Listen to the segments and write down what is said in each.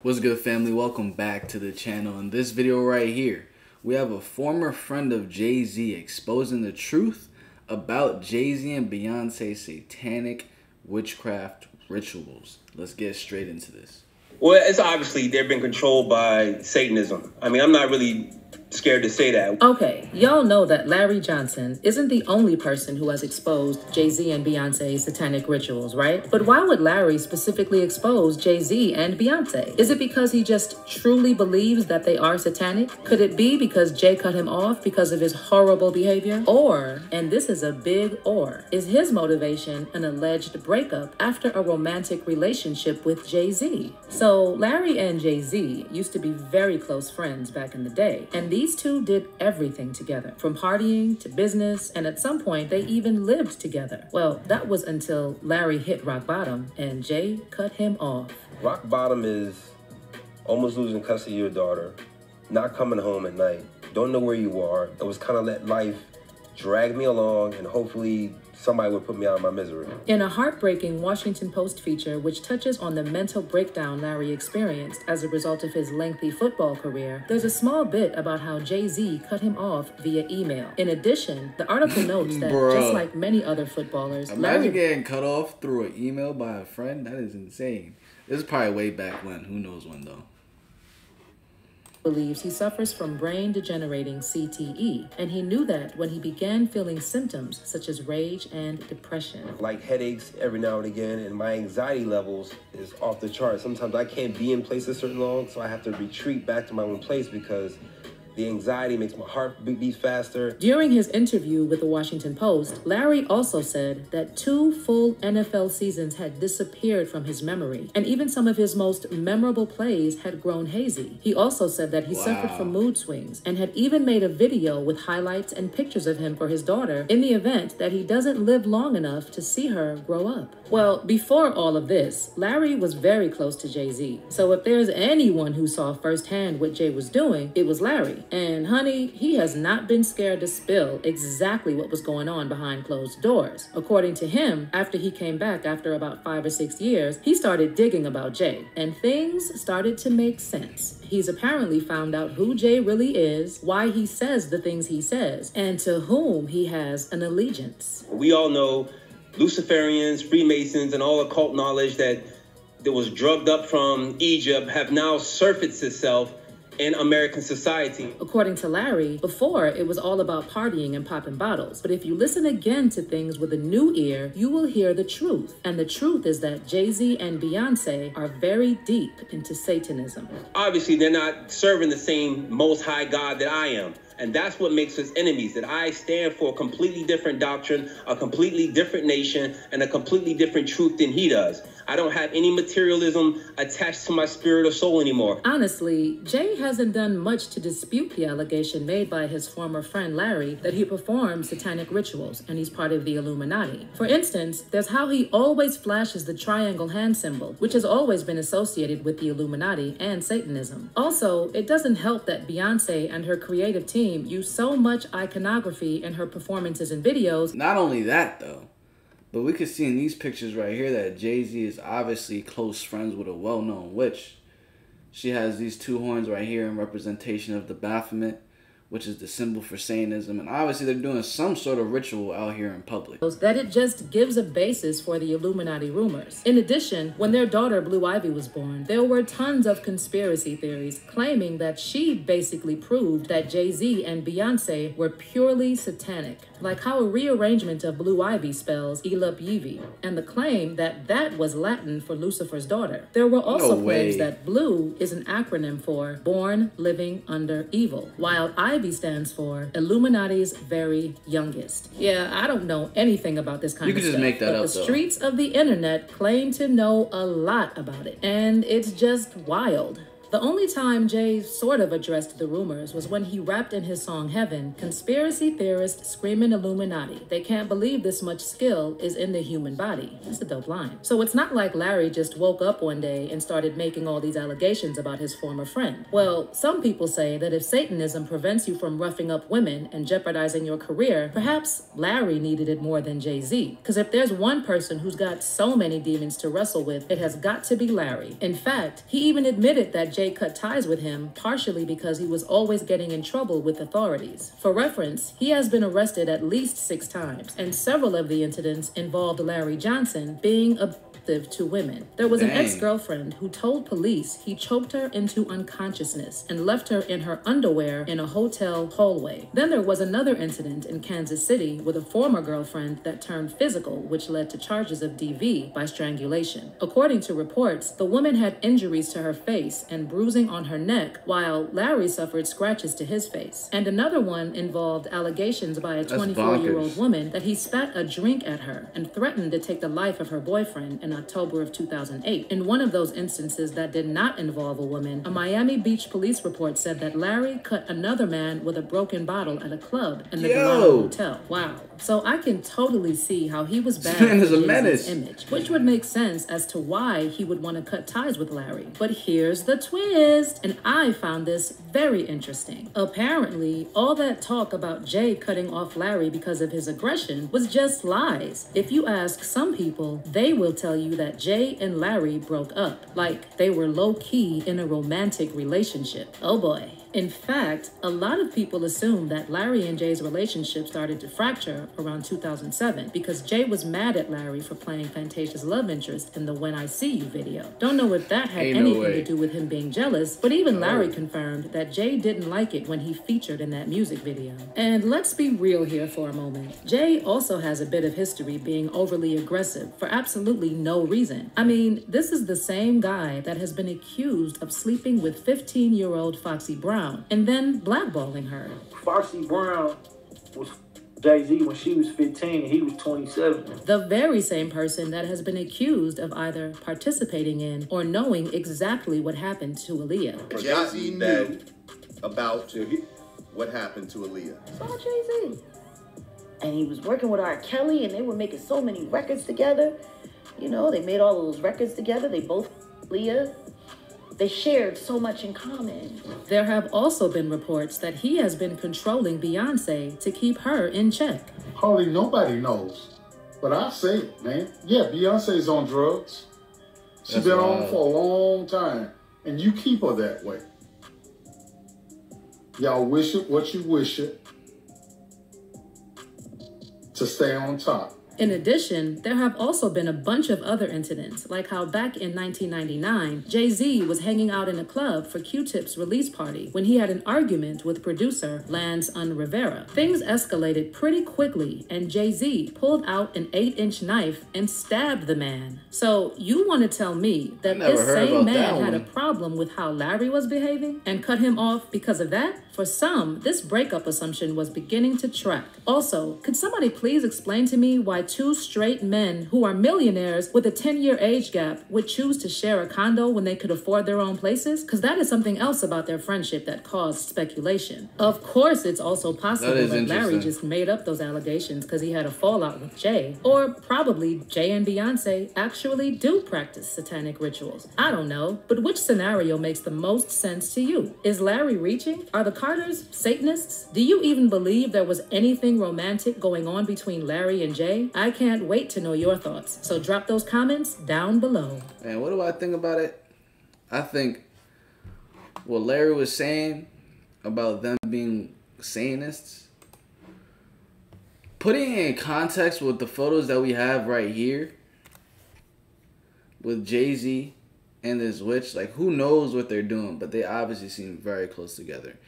What's good, family? Welcome back to the channel. In this video right here, we have a former friend of Jay-Z exposing the truth about Jay-Z and Beyonce's satanic witchcraft rituals. Let's get straight into this. Well, it's obviously they've been controlled by Satanism. I mean, I'm not really scared to say that. Okay, y'all know that Larry Johnson isn't the only person who has exposed Jay-Z and Beyonce's satanic rituals, right? But why would Larry specifically expose Jay-Z and Beyonce? Is it because he just truly believes that they are satanic? Could it be because Jay cut him off because of his horrible behavior? Or, and this is a big or, is his motivation an alleged breakup after a romantic relationship with Jay-Z? So Larry and Jay-Z used to be very close friends back in the day, and these two did everything together, from partying to business, and at some point they even lived together. Well, that was until Larry hit rock bottom and Jay cut him off. Rock bottom is almost losing custody of your daughter, not coming home at night, don't know where you are. It was kind of let life drag me along, and hopefully somebody would put me out of my misery. In a heartbreaking Washington Post feature which touches on the mental breakdown Larry experienced as a result of his lengthy football career, there's a small bit about how Jay-Z cut him off via email. In addition, the article notes that just like many other footballers, Imagine getting cut off through an email by a friend. That is insane. This is probably way back when. Who knows when, though. Believes he suffers from brain degenerating CTE, and he knew that when he began feeling symptoms such as rage and depression. Like headaches every now and again, and my anxiety levels is off the chart. Sometimes I can't be in places certain long, so I have to retreat back to my own place because the anxiety makes my heart beat faster. During his interview with the Washington Post, Larry also said that 2 full NFL seasons had disappeared from his memory, and even some of his most memorable plays had grown hazy. He also said that he suffered from mood swings and had even made a video with highlights and pictures of him for his daughter in the event that he doesn't live long enough to see her grow up. Well, before all of this, Larry was very close to Jay-Z. So if there's anyone who saw firsthand what Jay was doing, it was Larry. And honey, he has not been scared to spill exactly what was going on behind closed doors. According to him, after he came back after about 5 or 6 years, he started digging about Jay, and things started to make sense. He's apparently found out who Jay really is, why he says the things he says, and to whom he has an allegiance. We all know Luciferians, Freemasons, and all occult knowledge that was drugged up from Egypt have now surfaced itself in American society. According to Larry, before it was all about partying and popping bottles. But if you listen again to things with a new ear, you will hear the truth. And the truth is that Jay-Z and Beyonce are very deep into Satanism. Obviously, they're not serving the same Most High God that I am. And that's what makes us enemies, that I stand for a completely different doctrine, a completely different nation, and a completely different truth than he does. I don't have any materialism attached to my spirit or soul anymore. Honestly, Jay hasn't done much to dispute the allegation made by his former friend Larry that he performs satanic rituals and he's part of the Illuminati. For instance, there's how he always flashes the triangle hand symbol, which has always been associated with the Illuminati and Satanism. Also, it doesn't help that Beyonce and her creative team use so much iconography in her performances and videos. Not only that, though, but we can see in these pictures right here that Jay-Z is obviously close friends with a well-known witch. She has these 2 horns right here in representation of the Baphomet, which is the symbol for Satanism, and obviously they're doing some sort of ritual out here in public. That it just gives a basis for the Illuminati rumors. In addition, when their daughter Blue Ivy was born, there were tons of conspiracy theories claiming that she basically proved that Jay-Z and Beyonce were purely satanic, like how a rearrangement of Blue Ivy spells Elup Yevi, and the claim that that was Latin for Lucifer's daughter. There were also claims that Blue is an acronym for Born Living Under Evil, while Ivy stands for Illuminati's very youngest. Yeah, I don't know anything about this kind of stuff. You can just make that up, though. The streets of the internet claim to know a lot about it, and it's just wild. The only time Jay sort of addressed the rumors was when he rapped in his song Heaven, conspiracy theorists screaming Illuminati. They can't believe this much skill is in the human body. That's a dope line. So it's not like Larry just woke up one day and started making all these allegations about his former friend. Well, some people say that if Satanism prevents you from roughing up women and jeopardizing your career, perhaps Larry needed it more than Jay-Z. Because if there's one person who's got so many demons to wrestle with, it has got to be Larry. In fact, he even admitted that Jay cut ties with him partially because he was always getting in trouble with authorities. For reference, he has been arrested at least 6 times, and several of the incidents involved Larry Johnson being abusive to women. There was an ex-girlfriend who told police he choked her into unconsciousness and left her in her underwear in a hotel hallway. Then there was another incident in Kansas City with a former girlfriend that turned physical, which led to charges of DV by strangulation. According to reports, the woman had injuries to her face and bruising on her neck, while Larry suffered scratches to his face. And another one involved allegations by a 24-year-old woman that he spat a drink at her and threatened to take the life of her boyfriend in October of 2008. In one of those instances that did not involve a woman, a Miami Beach police report said that Larry cut another man with a broken bottle at a club in the Dorado Hotel. Wow. So I can totally see how he was bad for Jay-Z's image, which would make sense as to why he would want to cut ties with Larry. But here's the twist, and I found this very interesting. Apparently, all that talk about Jay cutting off Larry because of his aggression was just lies. If you ask some people, they will tell you that Jay and Larry broke up, like they were low-key in a romantic relationship. Oh boy. In fact, a lot of people assume that Larry and Jay's relationship started to fracture around 2007 because Jay was mad at Larry for playing Fantasia's love interest in the When I See You video. Don't know if that had anything to do with him being jealous, but even Larry confirmed that Jay didn't like it when he featured in that music video. And let's be real here for a moment. Jay also has a bit of history being overly aggressive for absolutely no reason. I mean, this is the same guy that has been accused of sleeping with 15-year-old Foxy Brown and then blackballing her. Foxy Brown was Jay-Z when she was 15 and he was 27. The very same person that has been accused of either participating in or knowing exactly what happened to Aaliyah. Jay-Z knew about what happened to Aaliyah. Saw Jay-Z. And he was working with R. Kelly and they were making so many records together. You know, they made all those records together. They both Aaliyah. They shared so much in common. There have also been reports that he has been controlling Beyonce to keep her in check. Hardly nobody knows, but I say it, man. Yeah, Beyonce's on drugs. She's been on for a long time, and you keep her that way. Y'all wish it what you wish it to stay on top. In addition, there have also been a bunch of other incidents, like how back in 1999, Jay-Z was hanging out in a club for Q-Tip's release party when he had an argument with producer Lance Rivera. Things escalated pretty quickly, and Jay-Z pulled out an 8-inch knife and stabbed the man. So you want to tell me that this same man had a problem with how Larry was behaving and cut him off because of that? For some, this breakup assumption was beginning to track. Also, could somebody please explain to me why 2 straight men who are millionaires with a 10-year age gap would choose to share a condo when they could afford their own places? Because that is something else about their friendship that caused speculation. Of course, it's also possible that Larry just made up those allegations because he had a fallout with Jay. Or probably Jay and Beyonce actually do practice satanic rituals. I don't know, but which scenario makes the most sense to you? Is Larry reaching? Are the Carters Satanists? Do you even believe there was anything romantic going on between Larry and Jay? I can't wait to know your thoughts, so drop those comments down below. And what do I think about it? I think what Larry was saying about them being Satanists, putting it in context with the photos that we have right here with Jay-Z and this witch, like, who knows what they're doing, but they obviously seem very close together.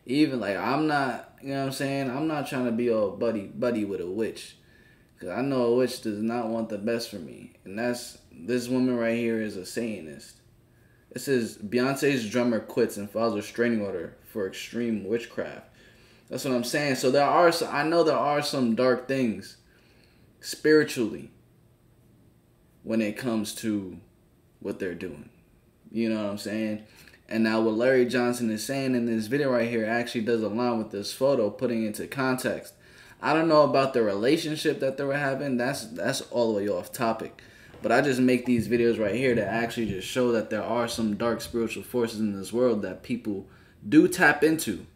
Even, like, I'm not, you know what I'm saying? I'm not trying to be all buddy with a witch. Because I know a witch does not want the best for me. And this woman right here is a Satanist. It says, Beyonce's drummer quits and files a restraining order for extreme witchcraft. That's what I'm saying. So I know there are some dark things spiritually when it comes to what they're doing. You know what I'm saying? And now what Larry Johnson is saying in this video right here actually does align with this photo, putting into context. I don't know about the relationship that they were having. That's all the way off topic. But I just make these videos right here to actually just show that there are some dark spiritual forces in this world that people do tap into.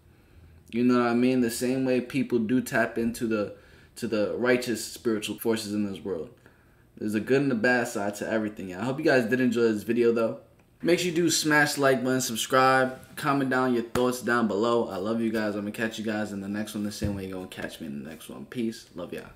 You know what I mean? The same way people do tap into the righteous spiritual forces in this world. There's a good and a bad side to everything. I hope you guys did enjoy this video though. Make sure you do smash the like button, subscribe, comment down your thoughts down below. I love you guys. I'm going to catch you guys in the next one the same way you're going to catch me in the next one. Peace. Love y'all.